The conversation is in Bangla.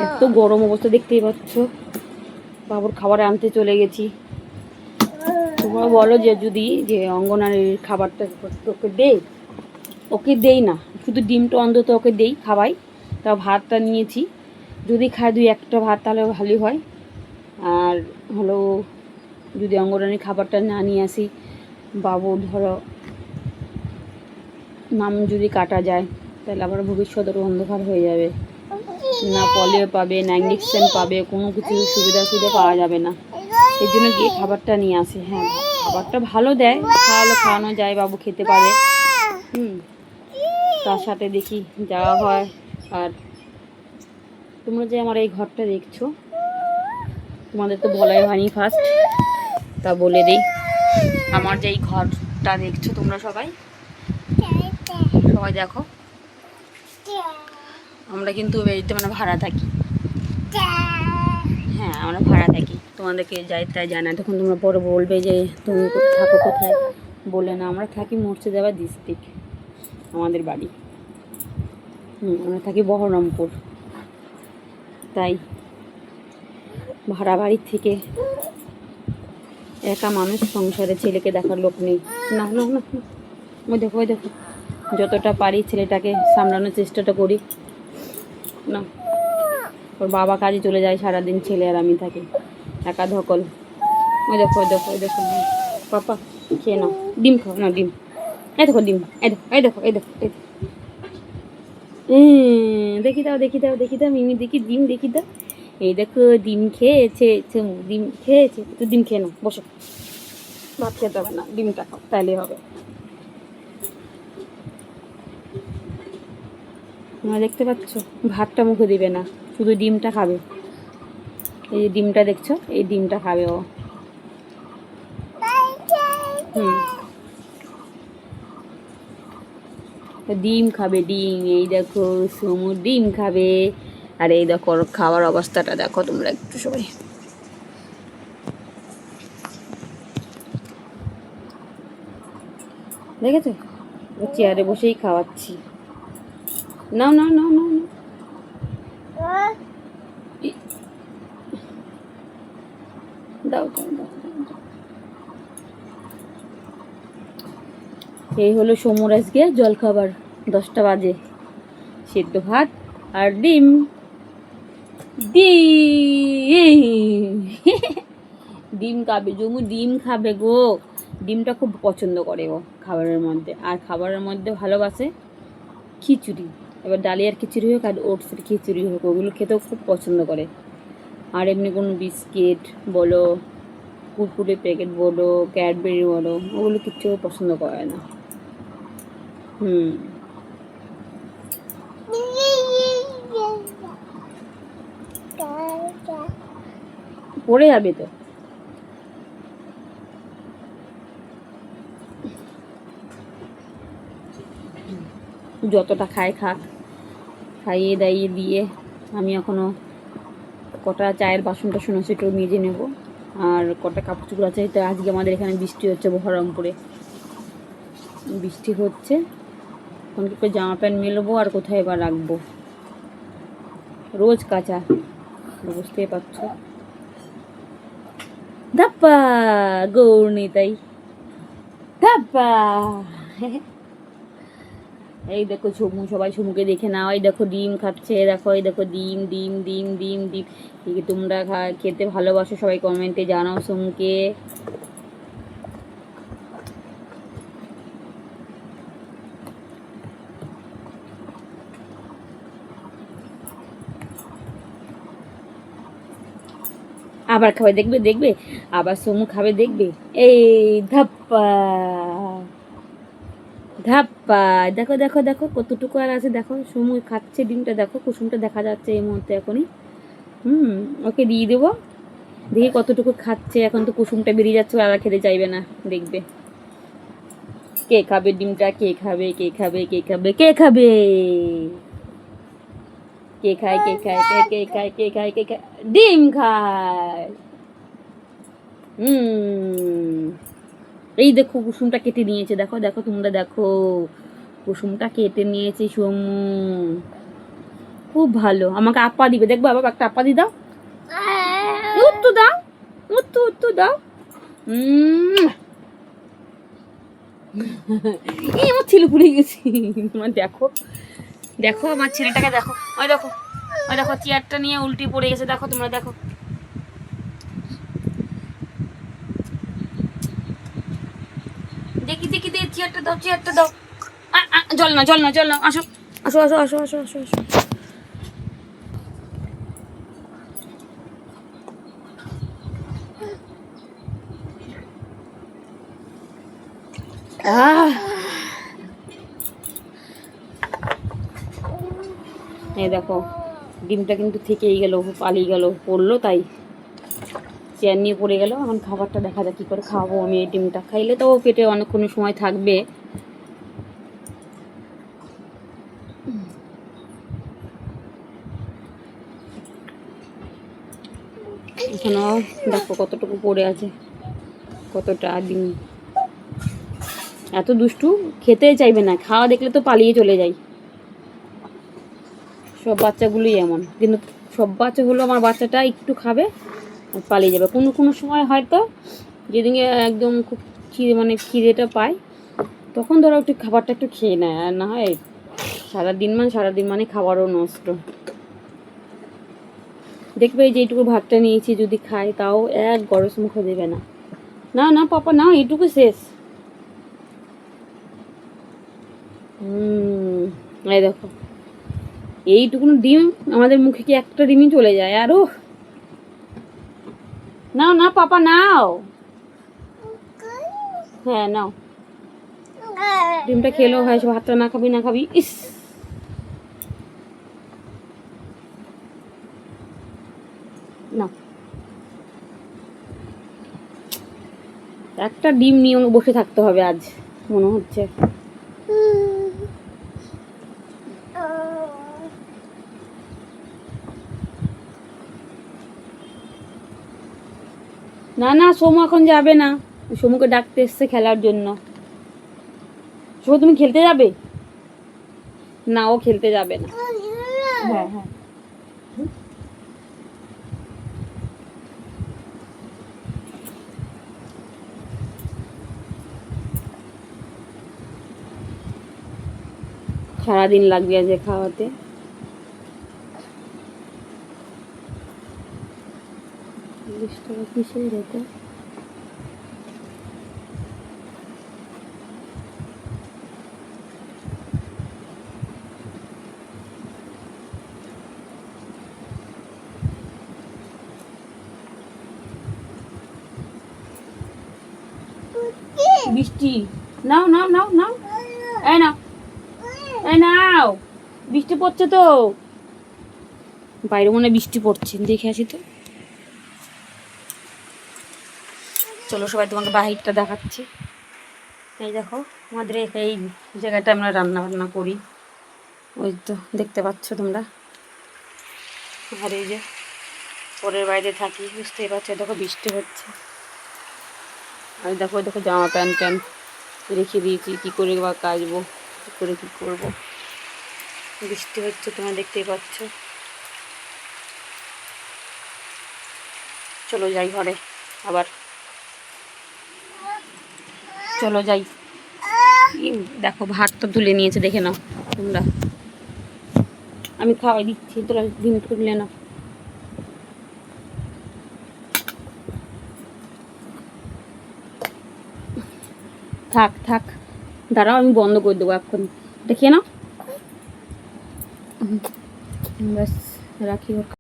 এত গরম অবস্থা দেখতেই পাচ্ছ। বাবুর খাবার আনতে চলে গেছি। তোমরা বলো যে যদি যে অঙ্গনারীর খাবারটা ওকে দেই, ওকে দেই না, শুধু ডিমটা অন্তত ওকে দেই, খাওয়াই। তা ভাতটা নিয়েছি, যদি খায় 2-1টা ভাত তাহলে ভালোই হয়। আর হলো যদি অঙ্গনারীর খাবারটা না নিয়ে আসি, বাবু ধরো নাম যদি কাটা যায় তাহলে আবার ভবিষ্যতের অন্ধকার হয়ে যাবে। না পলিও পাবে, না ইঞ্জেকশন পাবে, কোনো কিছু সুবিধা পাওয়া যাবে না। এই জন্য গিয়ে খাবারটা নিয়ে আসে। হ্যাঁ, খাবারটা ভালো দেয়, খাওয়ানো যায়, বাবু খেতে পারে। তার সাথে দেখি যাওয়া হয়। আর তোমরা যে আমার এই ঘরটা দেখছো, তোমাদের তো বলাই হয়নি ফার্স্ট, তা বলে দিই। আমার যে এই ঘরটা দেখছো তোমরা সবাই দেখো, আমরা কিন্তু বাড়িতে ভাড়া থাকি। হ্যাঁ, আমরা ভাড়া থাকি। তোমাদেরকে যাই তাই জানা, তখন তোমরা পরে বলবে যে তুমি থাকো কোথায়। বলে না, আমরা থাকি মুর্শিদাবাদ ডিস্ট্রিক্ট, আমাদের বাড়ি। আমরা থাকি বহরমপুর। তাই ভাড়া বাড়ির থেকে একা মানুষ, সংসারে ছেলেকে দেখার লোক নেই। না না না, ওই দেখো যতটা পারি ছেলেটাকে সামলানোর চেষ্টাটা করি। না, ওর বাবা কাজে চলে যায় সারাদিন, ছেলে আর আমি থাকি একা ধকল। ওই দেখো পাপা খেয়ে নাও, ডিম খাও না, ডিম, এই দেখো ডিম, এই দেখো দেখি দাও মিমি, দেখি ডিম, দেখি দাও। এই দেখো ডিম খেয়েছে, ডিম খেয়েছে। তো ডিম খেয়ে নাও, বসো। ভাত খেতে হবে না, ডিমটা খাও, তাইলে হবে। তোমরা দেখতে পাচ্ছ, ভাতটা মুখে দিবে না, শুধু ডিমটা খাবে। এই যে ডিমটা দেখছো, এই ডিমটা খাবে ও। ডিম খাবে, ডিম। এই দেখো সমু ডিম খাবে। আর এই দেখো খাওয়ার অবস্থাটা দেখো তোমরা একটু সবাই। দেখেছো, চেয়ারে বসেই খাওয়াচ্ছি। নাও নাও নাও নাও দাও দাও দাও। এই হলো সমুর আজকে জলখাবার। 10টা বাজে, সেদ্ধ ভাত আর ডিম। ডিম খাবে জমু, ডিম খাবে গো। ডিমটা খুব পছন্দ করে ও খাবারের মধ্যে। আর খাবারের মধ্যে ভালোবাসে খিচুড়ি। এবার ডালিয়ার খিচুড়ি হোক আর ওটসের খিচুড়ি হোক, ওগুলো খেতেও খুব পছন্দ করে। আর এমনি কোনো বিস্কিট বলো, কুরকুরে প্যাকেট বলো, ক্যাডবেরি বলো, ওগুলো কিচ্ছু পছন্দ করে না। পড়ে যাবে তো। যতটা খায় খাক, খাইয়ে দাইয়ে দিয়ে আমি এখনও কটা চায়ের বাসন টাসন আছে একটু মেজে নেব। আর কটা কাপড় চোপড় আছে। তো আজকে আমাদের এখানে বৃষ্টি হচ্ছে, বহরমপুরে বৃষ্টি হচ্ছে। এখন কি করে জামা প্যান্ট মেলবো আর কোথায় এবার রাখবো, রোজ কাচা, বুঝতেই পারছো। ধাপ্পা গৌরনি তাই ধাপ্পা। এই দেখো ঝুমু, সবাই ঝুমুকে দেখে নাও। এই দেখো ডিম খাচ্ছে, দেখো এই দেখো ডিম ডিম ডিম ডিম ডিম। তোমরা খেতে ভালোবাসো সবাই কমেন্টে জানাও সুমুকে। আবার খাবে, দেখবে আবার সমু খাবে, দেখবে। এই ধাপ্পা ধাপ্পা। দেখো দেখো দেখো কতটুকু আর আছে, দেখো সমু খাচ্ছে ডিমটা, দেখো কুসুমটা দেখা যাচ্ছে এই মুহূর্তে এখনই। ওকে দিয়ে দেবো, দেখি কতটুকু খাচ্ছে। এখন তো কুসুমটা বেরিয়ে যাচ্ছে, আর খেতে চাইবে না, দেখবে। কে খাবে ডিমটা, কে খাবে কে খাবে কে খাবে কে খাবে, কে খায় কে খায় কে খায় কে খায় কে খায়, ডিম খায়। এই দেখো কুসুমটা কেটে নিয়েছে, দেখো দেখো তোমরা দেখো, কুসুমটা কেটে নিয়েছে সমু। খুব ভালো, আমাকে আপা দিবে, দেখবো বাবা একটা আপা দি দাও, উত্তু দাও, উত্তু দাও। এই আমার ছেলে পুড়ে গেছি। তোমার দেখো দেখো আমার ছেলেটাকে দেখো, ওই দেখো ওই দেখো চেয়ারটা নিয়ে উল্টি পড়ে গেছে, দেখো তোমরা দেখো। দেখি দেখি দেখি চেয়ারটা দাও, চেয়ারটা দাও। জল না জল না জল না, আসো আসো আসো আসো আসো আসো আসো। এই দেখো ডিমটা কিন্তু থেকেই গেল, পালিয়ে গেল, পড়লো তাই চেয়ার নিয়ে পড়ে গেল। এখন খাবারটা দেখা যাক কী করে খাবো আমি। এই ডিমটা খাইলে তো পেটে অনেকক্ষণ সময় থাকবে। এখানেও দেখো কতটুকু পড়ে আছে, কতটা ডিম। এত দুষ্টু, খেতেই চাইবে না, খাওয়া দেখলে তো পালিয়ে চলে যায়। সব বাচ্চাগুলোই এমন, কিন্তু সব বাচ্চাগুলো আমার বাচ্চাটা একটু খাবে পালিয়ে যাবে। কোনো কোনো সময় হয়তো যেদিকে একদম খুব খিদেটা পায় তখন ধরো একটু খাবারটা একটু খেয়ে নেয়, আর না হয় সারাদিন মানে খাবারও নষ্ট। দেখবে এই যে এইটুকু ভাতটা নিয়েছি, যদি খায় তাও এক গরস মুখে দেবে না। না না পাপা না, এইটুকু শেষ। এই দেখো এইটুকুনো ডিম আমাদের মুখে কি একটা ডিমই চলে যায়? আরো নাও না পাপা নাও, হ্যাঁ নাও, ডিমটা খেলেও হয়, ভাতটা না খাবি না খাবি। ইস না, একটা ডিম নিয়ে বসে থাকতে হবে আজ মনে হচ্ছে। না না সোমু এখন যাবে না, সোমুকে ডাকতে এসছে খেলার জন্য। সোমু তুমি খেলতে যাবে না? ও খেলতে যাবে না। হ্যাঁ হ্যাঁ সারাদিন লাগবে আজ খাওয়াতে। কিসের এটা? বৃষ্টি, নাও নাও নাও নাও, এই নাও এই নাও, বৃষ্টি পড়ছে তো বাইরে, মনে হয় বৃষ্টি পড়ছে, দেখে আসি তো। চলো সবাই তোমাকে বাহিরটা দেখাচ্ছি। এই দেখো আমাদের এই জায়গাটা আমরা রান্না বান্না করি, ওই তো দেখতে পাচ্ছ তোমরা। আর এই যে পরের বাইরে থাকি, বুঝতেই পারছো। দেখো বৃষ্টি হচ্ছে, আর দেখো দেখো জামা প্যান্ট রেখে দিয়েছি, কী করে বা কাচবো, কী করে কী করবো। বৃষ্টি হচ্ছে তোমরা দেখতেই পাচ্ছ। চলো যাই ঘরে আবার, চলো যাই। দেখো ভাত তো তুলে নিয়েছে, দেখে নাও তোমরা, আমি খাওয়াই দিচ্ছি, তোরা ডিম তুলে নাও। থাক থাক, দাঁড়াও আমি বন্ধ করে দেবো এখন, দেখিয়ে নাও। ব্যাস রাখি।